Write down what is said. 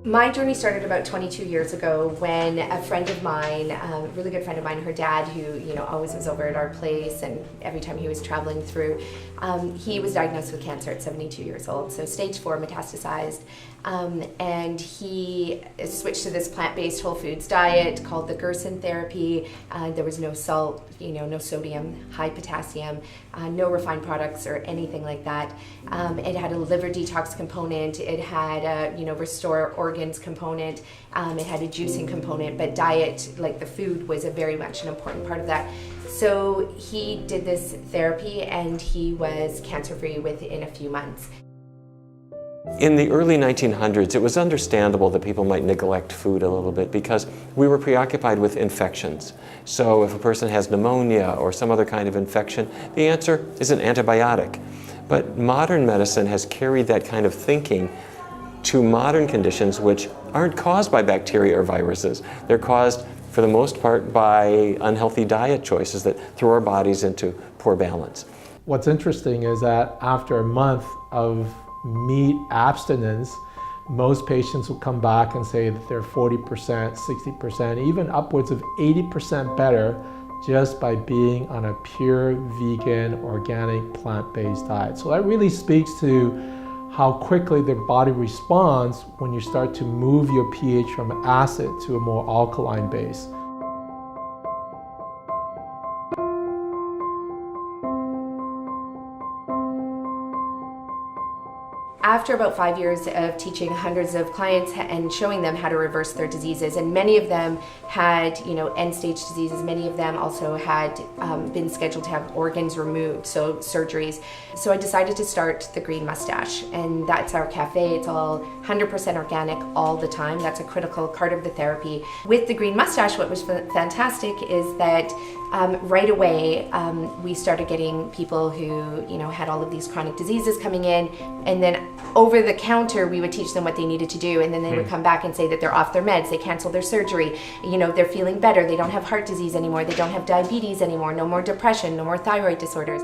My journey started about 22 years ago when a friend of mine, a really good friend of mine, her dad, who always was over at our place and every time he was traveling through, he was diagnosed with cancer at 72 years old, so stage 4 metastasized, and he switched to this plant-based whole foods diet called the Gerson therapy. There was no salt, no sodium, high potassium, no refined products or anything like that. It had a liver detox component, it had a restore organs component, it had a juicing component, but diet, like the food, was a very much an important part of that. So he did this therapy and he was cancer-free within a few months. In the early 1900s, it was understandable that people might neglect food a little bit because we were preoccupied with infections. So if a person has pneumonia or some other kind of infection, the answer is an antibiotic. But modern medicine has carried that kind of thinking to modern conditions which aren't caused by bacteria or viruses. They're caused, for the most part, by unhealthy diet choices that throw our bodies into poor balance. What's interesting is that after a month of meat abstinence, most patients will come back and say that they're 40%, 60%, even upwards of 80% better just by being on a pure vegan, organic, plant-based diet. So that really speaks to how quickly the body responds when you start to move your pH from acid to a more alkaline base. After about 5 years of teaching hundreds of clients and showing them how to reverse their diseases, and many of them had, end-stage diseases, many of them also had been scheduled to have organs removed, so surgeries. So I decided to start the Green Mustache, and that's our cafe. It's all 100% organic all the time. That's a critical part of the therapy. With the Green Mustache, what was fantastic is that right away we started getting people who had all of these chronic diseases coming in, and then over the counter we would teach them what they needed to do, and then they would come back and say that they're off their meds, they canceled their surgery, they're feeling better, they don't have heart disease anymore, they don't have diabetes anymore, no more depression, no more thyroid disorders.